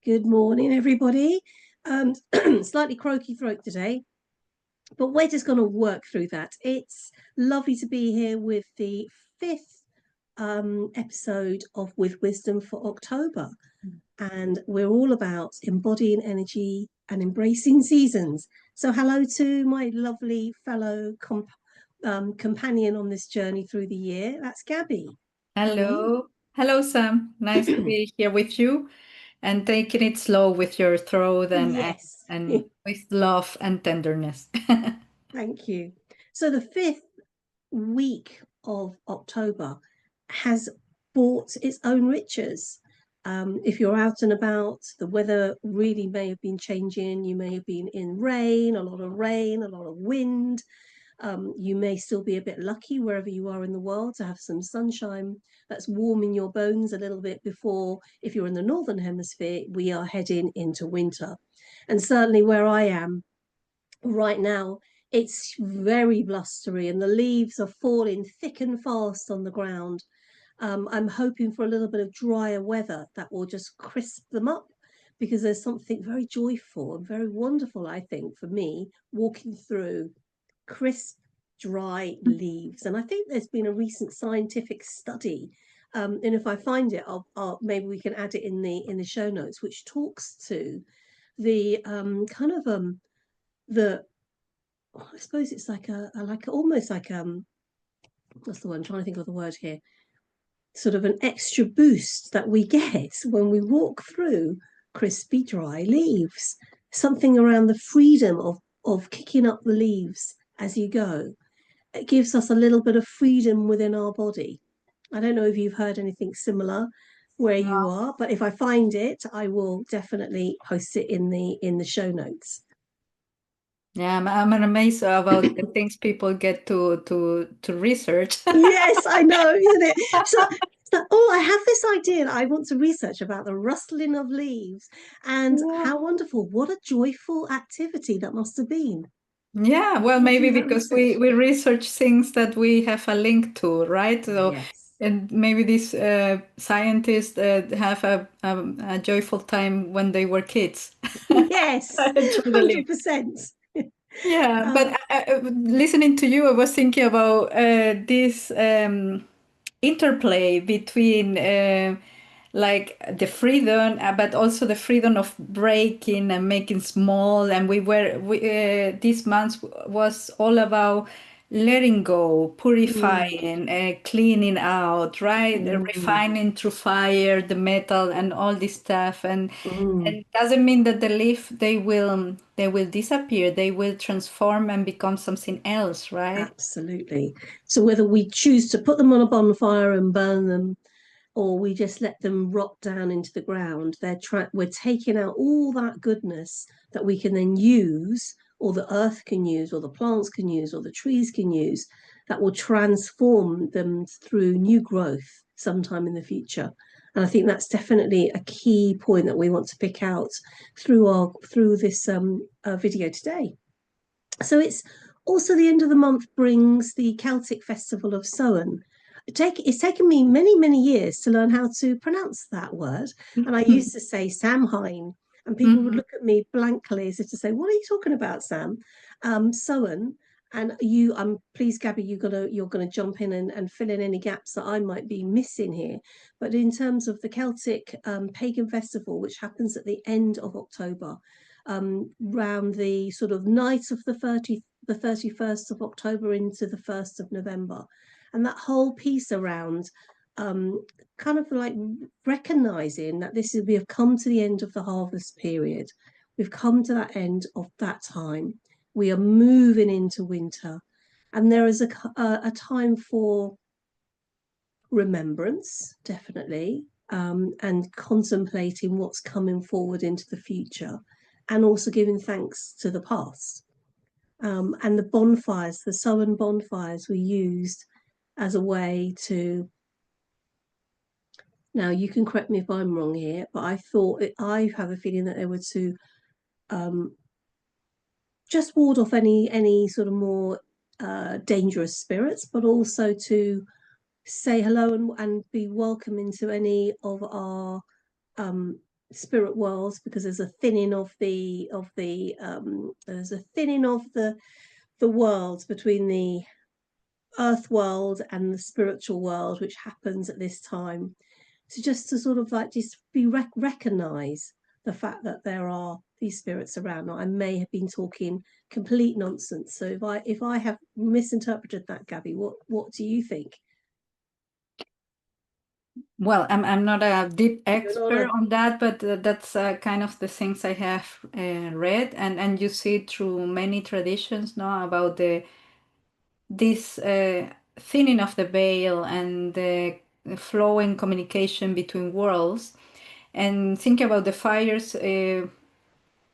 Good morning, everybody. Slightly croaky throat today, but we're just going to work through that. It's lovely to be here with the fifth episode of With Wisdom for October. And we're all about embodying energy and embracing seasons. So, hello to my lovely fellow companion on this journey through the year. That's Gabby. How are you? Hello. Hello, Sam. Nice to be here with you and taking it slow with your throat and and, Yes. and with love and tenderness. Thank you. So the fifth week of October has brought its own riches. If you're out and about, the weather really may have been changing. You may have been in rain, a lot of wind. You may still be a bit lucky wherever you are in the world to have some sunshine that's warming your bones a little bit before, if you're in the northern hemisphere, we are heading into winter. And certainly where I am, right now it's very blustery and the leaves are falling thick and fast on the ground. I'm hoping for a little bit of drier weather that will just crisp them up, because there's something very joyful and very wonderful, I think, for me, walking through crisp, dry leaves. And I think there's been a recent scientific study, and if I find it, maybe we can add it in the show notes, which talks to the kind of the I suppose it's like almost like what's the one? I'm trying to think of the word here. Sort of an extra boost that we get when we walk through crispy, dry leaves. Something around the freedom of kicking up the leaves as you go. It gives us a little bit of freedom within our body. I don't know if you've heard anything similar where you are, but if I find it, I will definitely post it in the show notes. Yeah, I'm amazed about the things people get to research. Yes, I know, isn't it? Oh, I have this idea and I want to research about the rustling of leaves, and Yeah. how wonderful, what a joyful activity that must have been. Yeah, well, We'll maybe do that because research. we research things that we have a link to, right? So, Yes. and maybe these scientists have a joyful time when they were kids. Yes, Through the leaves. 100%. Yeah, but Um, listening to you, I was thinking about this interplay between like the freedom, but also the freedom of breaking and making small. And this month was all about letting go, mm, purifying, cleaning out, right? mm, Refining through fire, the metal and all this stuff. And mm. it doesn't mean that the leaf they will disappear. They will transform and become something else, right? Absolutely. So whether we choose to put them on a bonfire and burn them, or we just let them rot down into the ground, we're taking out all that goodness that we can then use, or the earth can use, or the plants can use, or the trees can use, that will transform them through new growth sometime in the future. And I think that's definitely a key point that we want to pick out through this video today. So it's also the end of the month brings the Celtic festival of Samhain. It's taken me many years to learn how to pronounce that word. And I used to say Samhain, and people would Mhm. look at me blankly as if to say, "What are you talking about, Sam?" Samhain. And I'm pleased, Gabby, you're gonna jump in and fill in any gaps that I might be missing here. But in terms of the Celtic pagan festival, which happens at the end of October, round the sort of night of the 31st of October into the 1st of November. And that whole piece around kind of like recognizing that we have come to the end of the harvest period. We've come to that end of that time. We are moving into winter. And there is a time for remembrance, definitely, and contemplating what's coming forward into the future, and also giving thanks to the past. And the bonfires, the Samhain bonfires, were used as a way to. Now, you can correct me if I'm wrong here, but I have a feeling that they were to um, just ward off any sort of more dangerous spirits, but also to say hello and be welcome into any of our spirit worlds, because there's a thinning of there's a thinning of the worlds between the earth world and the spiritual world, which happens at this time. So just to sort of like just be recognize the fact that there are these spirits around. Now, I may have been talking complete nonsense, so if I have misinterpreted that, Gabby, what do you think? Well, I'm not a deep You're not expert a on that, but that's kind of the things I have read, and you see through many traditions now about this thinning of the veil and the flowing communication between worlds. And think about the fires.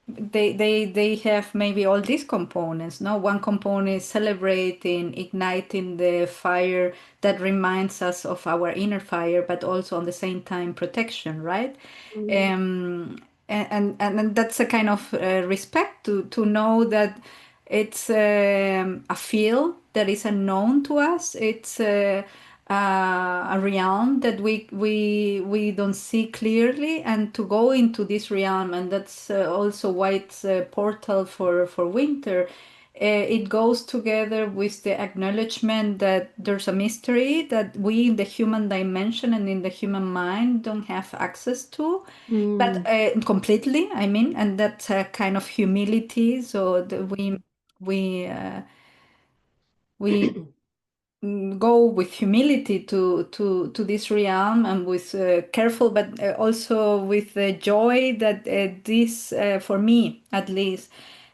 They have maybe all these components. No, one component is celebrating, igniting the fire that reminds us of our inner fire, but also on the same time protection, right? mm, um and that's a kind of respect to know that it's a field that is unknown to us. It's a realm that we don't see clearly, and to go into this realm, and that's also why it's a portal for winter. It goes together with the acknowledgement that there's a mystery that we in the human dimension and in the human mind don't have access to, but mm, completely, I mean, and that's a kind of humility. So we we go with humility to this realm, and with careful, but also with the joy that this for me at least,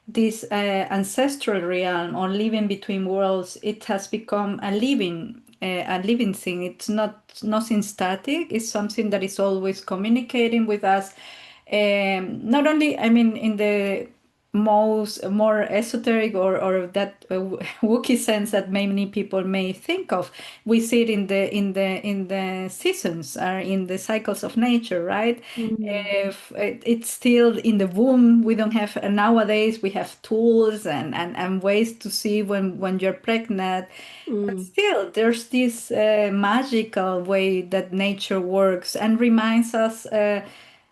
this ancestral realm or living between worlds, it has become a living thing. It's not nothing static. It's something that is always communicating with us. Not only, I mean, in the most more esoteric or that Wookiee sense that many people may think of. We see it in the seasons, or in the cycles of nature, right? mm, If it's still in the womb, we don't have nowadays. We have tools and ways to see when you're pregnant, but mm. still, there's this magical way that nature works and reminds us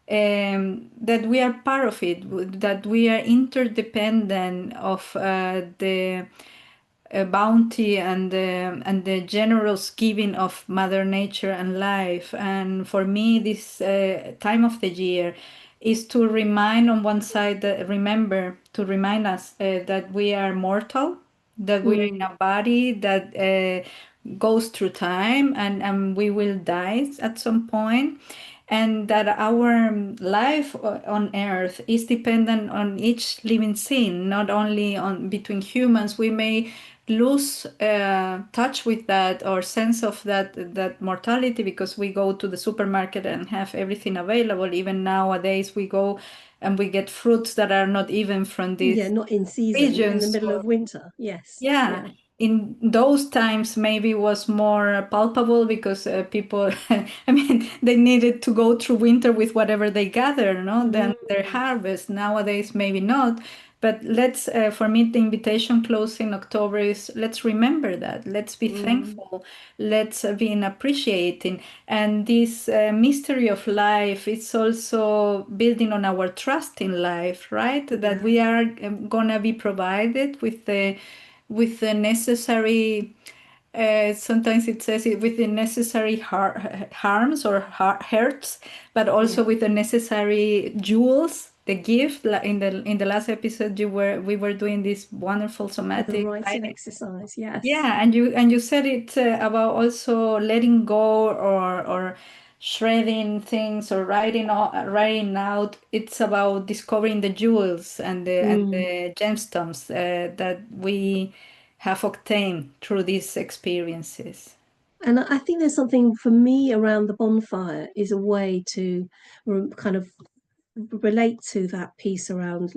that we are part of it, that we are interdependent of the bounty and the generous giving of Mother Nature and life. And for me, this time of the year is to remind, on one side, that remember to remind us that we are mortal, that we are in Mm. a body that goes through time, and we will die at some point, and that our life on earth is dependent on each living thing, not only on between humans. We may lose touch with that, or sense of that mortality, because we go to the supermarket and have everything available. Even nowadays we go and we get fruits that are not even from Yeah, these not in season, in the regions. middle of winter. Yes. Yeah, Yeah. in those times maybe was more palpable, because people, I mean, they needed to go through winter with whatever they gather, no? Then their Mm, harvest. Nowadays, maybe not. But let's, for me, the invitation close in October is, let's remember that. Let's be mm. thankful. Let's be in appreciating. And this mystery of life, it's also building on our trust in life, right? That Yeah. we are gonna be provided with the necessary, sometimes it says it, with the necessary harms or hurts, but also Yeah. with the necessary jewels, the gift. In the last episode, we were doing this wonderful The somatic writing writing. exercise. Yes. Yeah, and you said it about also letting go, or shredding things, or writing out. It's about discovering the jewels Mm. and the gemstones that we have obtained through these experiences. And I think there's something for me around the bonfire is a way to kind of relate to that piece around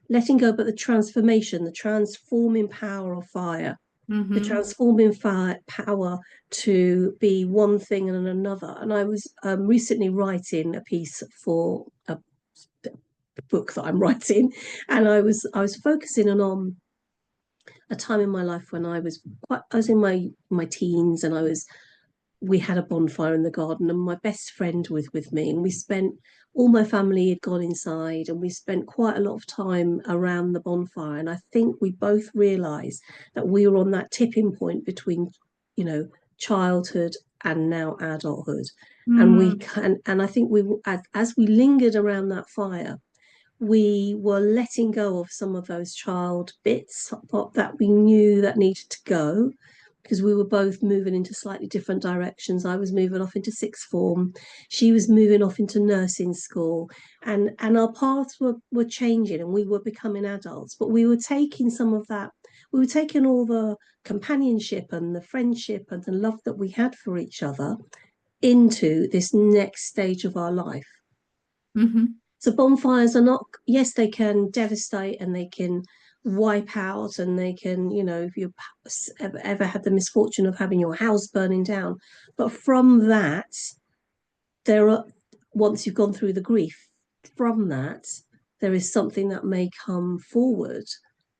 letting go, but the transformation, the transforming power of fire, the Mm-hmm. transforming power to be one thing and another. And I was recently writing a piece for a book that I'm writing, and I was focusing on a time in my life when I was in my teens, and I was we had a bonfire in the garden, and my best friend was with me, and we spent, all my family had gone inside, and we spent quite a lot of time around the bonfire. And I think we both realized that we were on that tipping point between, you know, childhood and now adulthood. And we Mm, can, and I think we, as we lingered around that fire, we were letting go of some of those child bits that we knew that needed to go, because we were both moving into slightly different directions. I was moving off into sixth form, she was moving off into nursing school, and our paths were changing, and we were becoming adults. But we were taking some of that, we were taking all the companionship and the friendship and the love that we had for each other into this next stage of our life. mhm, So bonfires are not, yes, they can devastate and they can wipe out, and they can, you know, if you ever had the misfortune of having your house burning down. But from that, there are, once you've gone through the grief, from that, there is something that may come forward,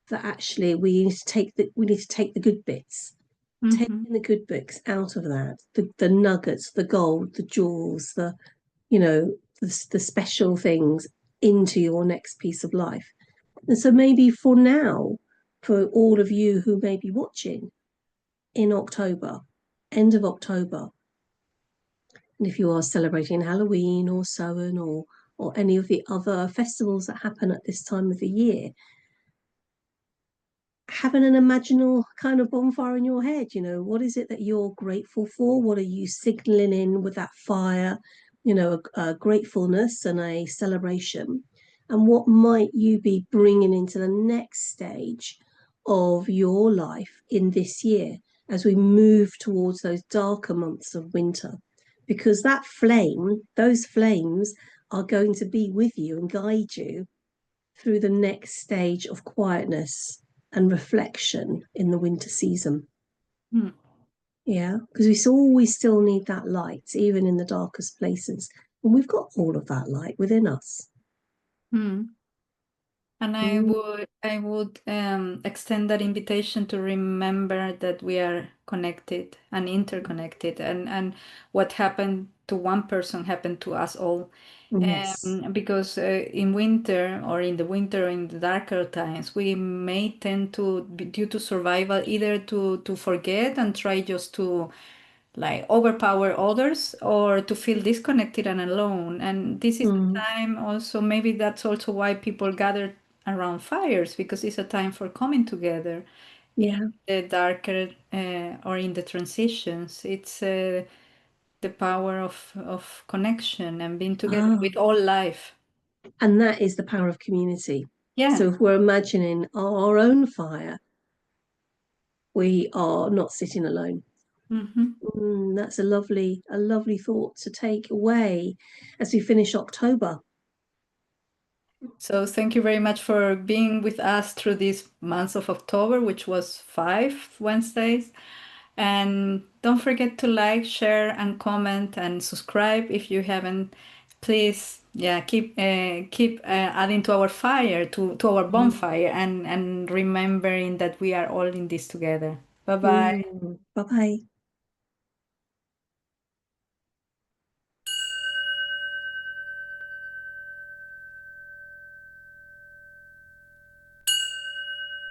that actually we need to take the good bits, mhm, taking the good bits out of that, the nuggets, the gold, the jewels, the, you know, the special things into your next piece of life. And so maybe for now, for all of you who may be watching in October, end of October, and if you are celebrating Halloween or Samhain, or any of the other festivals that happen at this time of the year, having an imaginal kind of bonfire in your head. You know, what is it that you're grateful for? What are you signaling in with that fire? You know, a gratefulness and a celebration. And what might you be bringing into the next stage of your life in this year, as we move towards those darker months of winter? Because that flame, those flames, are going to be with you and guide you through the next stage of quietness and reflection in the winter season. mm, Yeah, because we still need that light, even in the darkest places. And we've got all of that light within us. mm. And Mm, I would extend that invitation to remember that we are connected and interconnected, and what happened to one person happened to us all. yes. Because in winter, or in the winter, or in the darker times, we may tend to, due to survival, either to forget and try just to like overpower others, or to feel disconnected and alone. And this is the Mm, time also, maybe that's also why people gather around fires, because it's a time for coming together in yeah. the darker or in the transitions. It's the power of connection and being together Ah, with all life. and that is the power of community. Yeah. So if we're imagining our own fire, we are not sitting alone. Hmm. That's a lovely thought to take away as we finish October. So thank you very much for being with us through this month of October, which was 5 Wednesdays. And don't forget to like, share, and comment and subscribe if you haven't. Please, yeah, keep adding to our fire, to our bonfire, and remembering that we are all in this together. Bye bye. Bye bye.